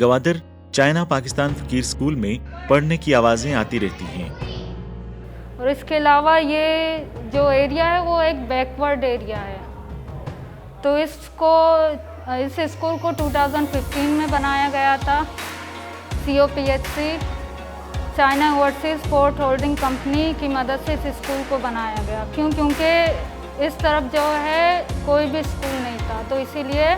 Gwadar China Pakistan फकीर school में पढ़ने की आवाज़ें आती रहती हैं। और इसके अलावा ये जो एरिया है वो एक बैकवर्ड एरिया है, तो इस स्कूल को 2015 में बनाया गया था। COPHC China overseas port holding company की मदद से इस स्कूल को बनाया गया, क्योंकि इस तरफ जो है कोई भी स्कूल नहीं था, तो इसीलिए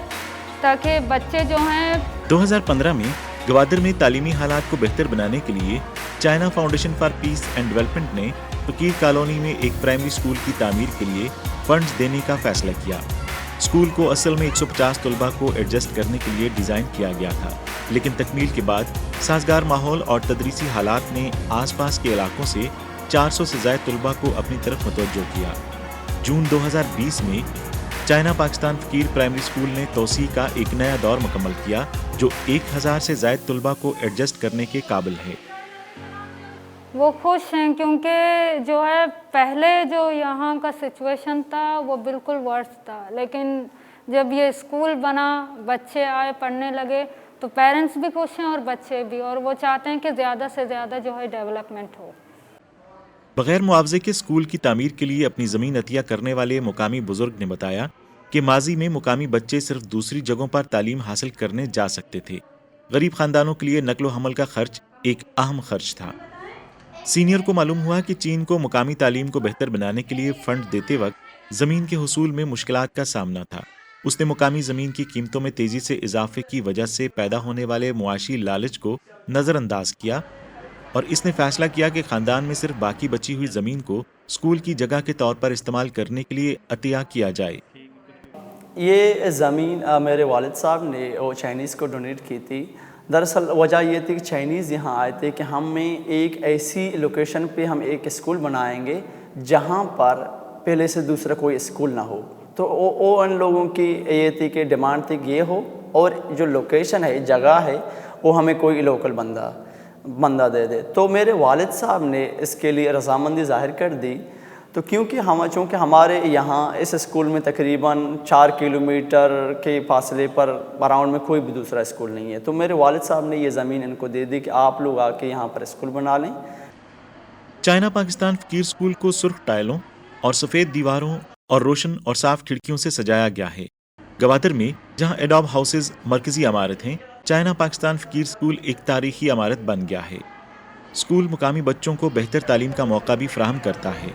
ताकि बच्चे जो हैं 2015 में गवादर में तालीमी हालात को बेहतर बनाने के लिए China foundation for piece and development ने फकीर कॉलोनी में एक प्राइमरी स्कूल की तामीर के लिए फंड्स देने का फैसला किया। स्कूल को असल में 150 तलबा को एडजस्ट करने के लिए डिज़ाइन किया गया था, लेकिन तकमील के बाद साजगार माहौल और तदरीसी हालात ने आसपास के इलाकों से 400 से ज़ायद तलबा को अपनी तरफ मतवज्जो किया। जून 2020 में चाइना पाकिस्तान फकीर प्राइमरी स्कूल ने तोसी का एक नया दौर मुकम्मल किया, जो 1000 से ज़ायद तलबा को एडजस्ट करने के काबिल है। वो खुश हैं क्योंकि जो है पहले जो यहाँ का सिचुएशन था वो बिल्कुल वर्स था, लेकिन जब ये स्कूल बना, बच्चे आए, पढ़ने लगे, तो पेरेंट्स भी खुश हैं और बच्चे भी, और वो चाहते हैं कि ज़्यादा से ज़्यादा जो है डेवलपमेंट हो। बगैर मुआवजे के स्कूल की तामीर के लिए अपनी ज़मीन अतिया करने वाले मुकामी बुजुर्ग ने बताया कि माजी में मुकामी बच्चे सिर्फ दूसरी जगहों पर तालीम हासिल करने जा सकते थे। गरीब खानदानों के लिए नकलो हमल का खर्च एक अहम खर्च था। सीनियर को मालूम हुआ कि चीन को मुकामी तालीम को बेहतर बनाने के लिए फंड देते वक्त ज़मीन के हुसूल में मुश्किलात का सामना था। उसने मुकामी ज़मीन की कीमतों में तेज़ी से इजाफे की वजह से पैदा होने वाले मुआशी लालच को नज़रअंदाज किया और इसने फैसला किया कि ख़ानदान में सिर्फ बाकी बची हुई ज़मीन को स्कूल की जगह के तौर पर इस्तेमाल करने के लिए अतिया किया जाए। ये ज़मीन मेरे वालिद साहब ने वो चाइनीज़ को डोनेट की थी। दरअसल वजह ये थी कि चाइनीज़ यहाँ आए थे कि हमें एक ऐसी लोकेशन पे हम एक स्कूल बनाएंगे जहाँ पर पहले से दूसरा कोई स्कूल ना हो। तो वो उन लोगों की ये थी कि डिमांड थी कि ये हो, और जो लोकेशन है, जगह है, वो हमें कोई लोकल बंदा दे दे। तो मेरे वालिद साहब ने इसके लिए रज़ामंदी ज़ाहिर कर दी। तो चूँकि हमारे यहाँ इस स्कूल में तकरीबन 4 किलोमीटर के फासले पर अराउंड में कोई भी दूसरा स्कूल नहीं है, तो मेरे वालिद साहब ने ये ज़मीन इनको दे दी कि आप लोग आके यहाँ पर स्कूल बना लें। चाइना पाकिस्तान फकीर स्कूल को सुर्ख टाइलों और सफ़ेद दीवारों और रोशन और साफ खिड़कियों से सजाया गया है। गवादर में जहाँ एडोब हाउसेज मरकजी इमारत हैं, चाइना पाकिस्तान फकीर स्कूल एक तारीखी इमारत बन गया है। स्कूल मुकामी बच्चों को बेहतर तालीम का मौका भी फराहम करता है।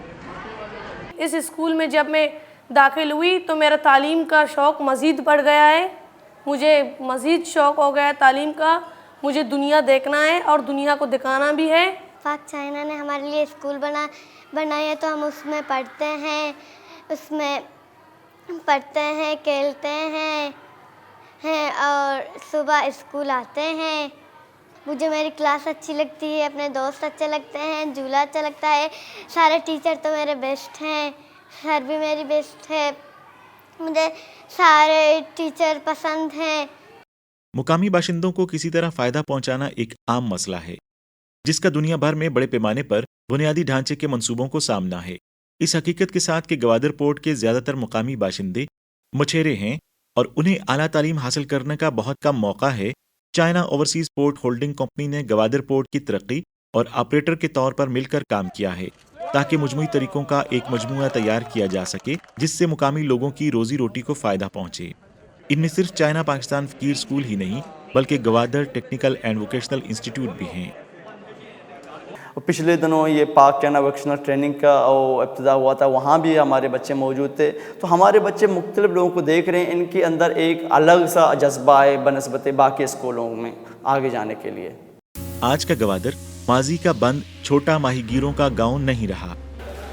इस स्कूल में जब मैं दाखिल हुई तो मेरा तालीम का शौक़ मज़ीद बढ़ गया है। मुझे मज़ीद शौक़ हो गया तालीम का। मुझे दुनिया देखना है और दुनिया को दिखाना भी है। पाक चाइना ने हमारे लिए स्कूल बनाया है, तो हम उसमें पढ़ते हैं, खेलते हैं और सुबह स्कूल आते हैं। मुझे मेरी क्लास अच्छी लगती है, अपने दोस्त अच्छे लगते हैं, झूला अच्छा लगता है, सारे टीचर तो मेरे बेस्ट हैं, सर भी मेरी बेस्ट है, मुझे सारे टीचर पसंद हैं। मुकामी बाशिंदों को किसी तरह फ़ायदा पहुंचाना एक आम मसला है, जिसका दुनिया भर में बड़े पैमाने पर बुनियादी ढांचे के मंसूबों को सामना है। इस हकीकत के साथ कि गवादर पोर्ट के ज़्यादातर मुकामी बाशिंदे मछेरे हैं और उन्हें आला तालीम हासिल करने का बहुत कम मौका है, China overseas port holding company ने गवादर पोर्ट की तरक्की और ऑपरेटर के तौर पर मिलकर काम किया है, ताकि मजमूई तरीकों का एक मजमूआ तैयार किया जा सके जिससे मुकामी लोगों की रोजी रोटी को फ़ायदा पहुँचे। इनमें सिर्फ चाइना पाकिस्तान फकीर स्कूल ही नहीं, बल्कि Gwadar technical and vocational institute भी हैं। पिछले दिनों ये पाक चाइना वोकेशनल ट्रेनिंग का इब्तिदा हुआ था, वहाँ भी हमारे बच्चे मौजूद थे। तो हमारे बच्चे मुख्तलिफ लोगों को देख रहे हैं, इनके अंदर एक अलग सा जज्बा है बनस्बत बाकी स्कूलों में आगे जाने के लिए। आज का गवादर माजी का बंद छोटा माहीगीरों का गाँव नहीं रहा।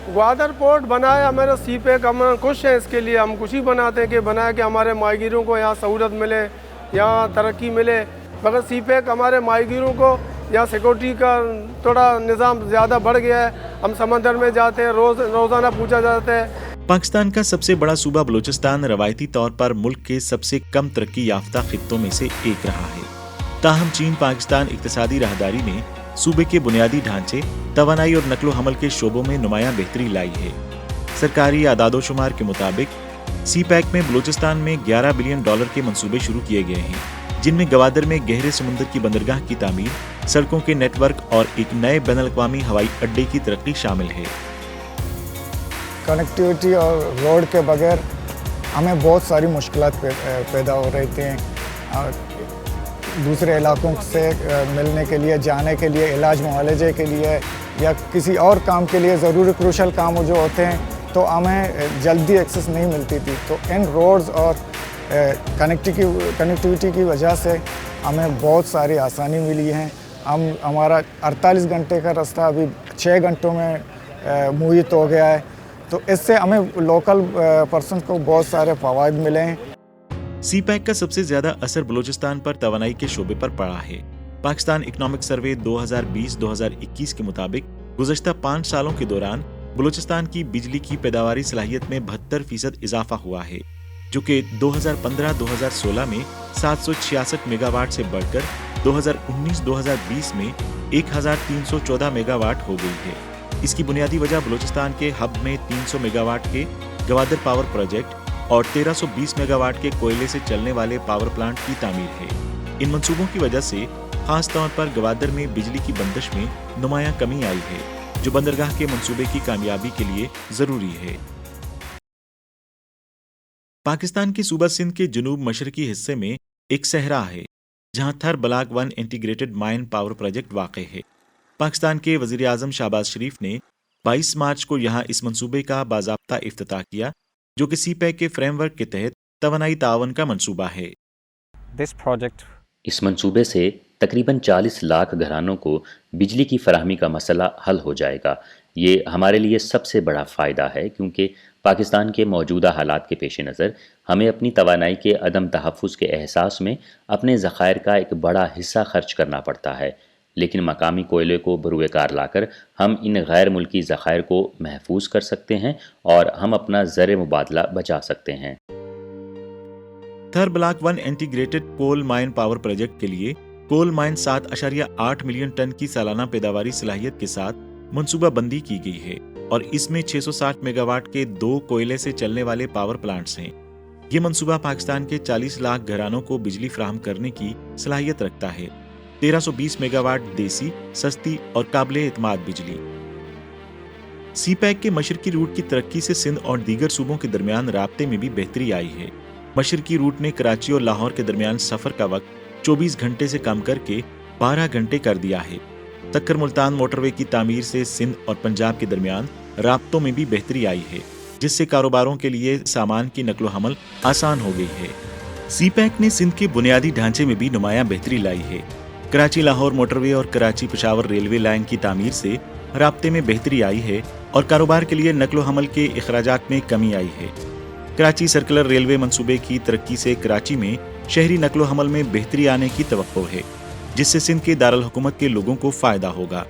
ग्वादर पोर्ट बनाया मेरा सीपैक, हम खुश हैं इसके लिए। हम खुशी बनाते हैं कि बनाया कि हमारे माहीगीरों को यहाँ सहूलत मिले, यहाँ तरक्की मिले। मगर सीपैक हमारे माहीगीरों को यहाँ सिक्योरिटी का थोड़ा निज़ाम ज़्यादा बढ़ गया है। हम समंदर में जाते हैं, रोज़ाना पूछा जाता है। पाकिस्तान का सबसे बड़ा सूबा बलूचिस्तान रवायती तौर पर मुल्क के सबसे कम तरक्की याफ्ता खित्तों में से एक रहा है। ताहम चीन पाकिस्तान इक्तिसादी राहदारी ने सूबे के बुनियादी ढांचे, तवानाई और नकलो हमल के शोबों में नुमायां बेहतरी लाई है। सरकारी आदादोशुमार के मुताबिक सीपैक में बलूचिस्तान में $11 बिलियन के मंसूबे शुरू किए गए हैं। जिनमें गवादर में गहरे समुद्र की बंदरगाह की तामीर, सड़कों के नेटवर्क और एक नए बैनुल-अक़वामी हवाई अड्डे की तरक्की शामिल है। कनेक्टिविटी और रोड के बगैर हमें बहुत सारी मुश्किलात पैदा हो रही थी। दूसरे इलाकों से मिलने के लिए, जाने के लिए, इलाज मुआलजे के लिए या किसी और काम के लिए ज़रूरी क्रूशल काम जो होते हैं तो हमें जल्दी एक्सेस नहीं मिलती थी। तो इन रोड्स और कनेक्टिविटी की वजह से हमें बहुत सारी आसानी मिली है। हमारा 48 घंटे का रास्ता अभी 6 घंटों में मुहैया हो गया है। तो इससे हमें लोकल पर्सन को बहुत सारे फ़वाइद मिले हैं। सी पैक का सबसे ज्यादा असर बलूचिस्तान पर तवानाई के शोबे पर पड़ा है। पाकिस्तान इकोनॉमिक सर्वे 2020-2021 के मुताबिक गुज़श्ता 5 सालों के दौरान बलूचिस्तान की बिजली की पैदावारी सलाहियत में 72% इजाफा हुआ है, जो कि 2015-2016 में 766 मेगावाट से बढ़कर 2019-2020 में 1314 मेगावाट हो गई है। इसकी बुनियादी वजह बलूचिस्तान के हब में 300 मेगावाट के गवादर पावर प्रोजेक्ट और 1320 मेगावाट के कोयले से चलने वाले पावर प्लांट की तामीर है। इन मंसूबों की वजह से खास तौर पर गवादर में बिजली की बंदिश में नुमायां कमी आई है, जो बंदरगाह के मंसूबे की कामयाबी के लिए जरूरी है। पाकिस्तान के सूबा सिंध के जनूब मशरकी हिस्से में एक सहरा है, जहां थर block 1 integrated mine power project वाक़ है। पाकिस्तान के वज़ीर आज़म शहबाज शरीफ ने 22 मार्च को यहाँ इस मंसूबे का बाज़ाब्ता इफ्तिताह किया, जो कि सी पैक के फ्रेमवर्क के तहत तवानाई तावन का मंसूबा है। इस मंसूबे से तकरीबन 40 लाख घरानों को बिजली की फराहमी का मसला हल हो जाएगा। ये हमारे लिए सबसे बड़ा फ़ायदा है, क्योंकि पाकिस्तान के मौजूदा हालात के पेश नज़र हमें अपनी तवानाई के अदम तहफ़्फ़ुज़ के एहसास में अपने ज़ख़ायर का एक बड़ा हिस्सा खर्च करना पड़ता है, लेकिन मकामी कोयले को बरूए कार लाकर हम इन गैर मुल्की ज़ख़ायर को महफूज कर सकते हैं और हम अपना ज़र मुबादला बचा सकते हैं। Thar block 1 integrated coal mine power project के लिए कोल माइन 7.8 मिलियन टन की सालाना पैदावारी सलाहियत के साथ मंसूबा बंदी की गई है और इसमें 660 मेगावाट के 2 कोयले से चलने वाले पावर प्लांट्स हैं। ये मंसूबा पाकिस्तान के 40 लाख घरानों को बिजली फराहम करने की सलाहियत रखता है। 1320 मेगावाट देसी, सस्ती और काबिले एतमाद बिजली। सी पैक के मशरकी रूट की तरक्की से सिंध और दीगर सूबों के दरमियान राब्ते में भी बेहतरी आई है। मशरकी रूट ने कराची और लाहौर के दरमियान सफर का वक्त 24 घंटे से कम करके 12 घंटे कर दिया है। तक्कर मुल्तान मोटरवे की तामीर से सिंध और पंजाब के दरमियान राब्तों में भी बेहतरी आई है, जिससे कारोबारों के लिए सामान की नकलो हमल आसान हो गई है। सी पैक ने सिंध के बुनियादी ढांचे में भी नुमायां बेहतरी लाई है। कराची लाहौर मोटरवे और कराची पेशावर रेलवे लाइन की तामीर से राब्ते में बेहतरी आई है और कारोबार के लिए नकलो हमल के इखराजात में कमी आई है। कराची सर्कुलर रेलवे मंसूबे की तरक्की से कराची में शहरी नकलो हमल में बेहतरी आने की तवक्को है, जिससे सिंध के दारुल हुकूमत के लोगों को फायदा होगा।